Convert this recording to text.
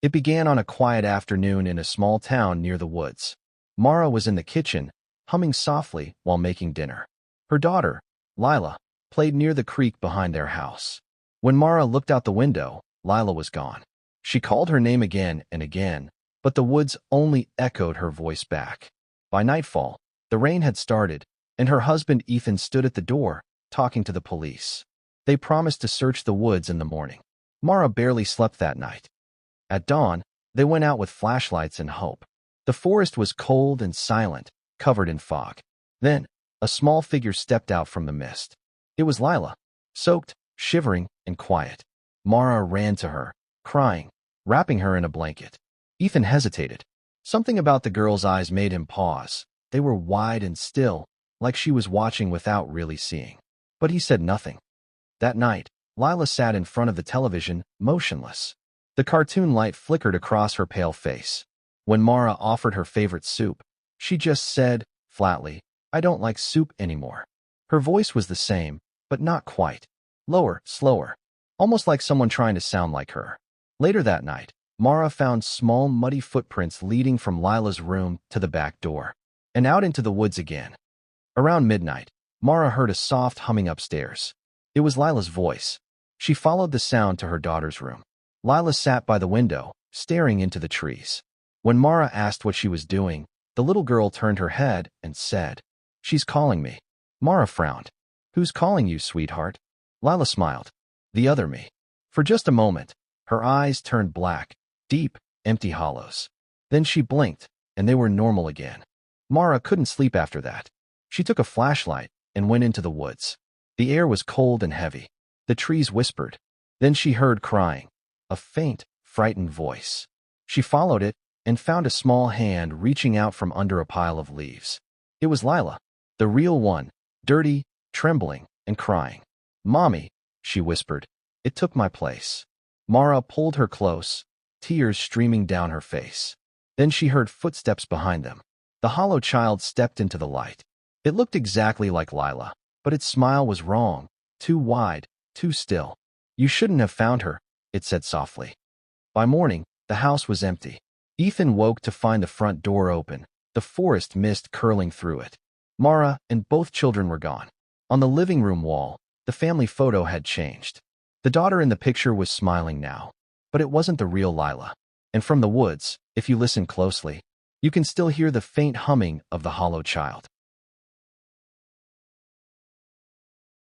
It began on a quiet afternoon in a small town near the woods. Mara was in the kitchen, humming softly while making dinner. Her daughter, Lila, played near the creek behind their house. When Mara looked out the window, Lila was gone. She called her name again and again, but the woods only echoed her voice back. By nightfall, the rain had started, and her husband Ethan stood at the door, talking to the police. They promised to search the woods in the morning. Mara barely slept that night. At dawn, they went out with flashlights and hope. The forest was cold and silent, covered in fog. Then, a small figure stepped out from the mist. It was Lila, soaked, shivering, and quiet. Mara ran to her, crying, wrapping her in a blanket. Ethan hesitated. Something about the girl's eyes made him pause. They were wide and still, like she was watching without really seeing. But he said nothing. That night, Lila sat in front of the television, motionless. The cartoon light flickered across her pale face. When Mara offered her favorite soup, she just said, flatly, "I don't like soup anymore." Her voice was the same, but not quite. Lower, slower, almost like someone trying to sound like her. Later that night, Mara found small muddy footprints leading from Lila's room to the back door, and out into the woods again. Around midnight, Mara heard a soft humming upstairs. It was Lila's voice. She followed the sound to her daughter's room. Lila sat by the window, staring into the trees. When Mara asked what she was doing, the little girl turned her head and said, "She's calling me." Mara frowned. "Who's calling you, sweetheart?" Lila smiled. "The other me." For just a moment, her eyes turned black, deep, empty hollows. Then she blinked, and they were normal again. Mara couldn't sleep after that. She took a flashlight and went into the woods. The air was cold and heavy. The trees whispered. Then she heard crying, a faint, frightened voice. She followed it and found a small hand reaching out from under a pile of leaves. It was Lila, the real one, dirty, trembling, and crying. "Mommy," she whispered, "it took my place." Mara pulled her close, tears streaming down her face. Then she heard footsteps behind them. The hollow child stepped into the light. It looked exactly like Lila, but its smile was wrong, too wide, too still. "You shouldn't have found her," it said softly. By morning, the house was empty. Ethan woke to find the front door open, the forest mist curling through it. Mara and both children were gone. On the living room wall, the family photo had changed. The daughter in the picture was smiling now, but it wasn't the real Lila. And from the woods, if you listen closely, you can still hear the faint humming of the hollow child.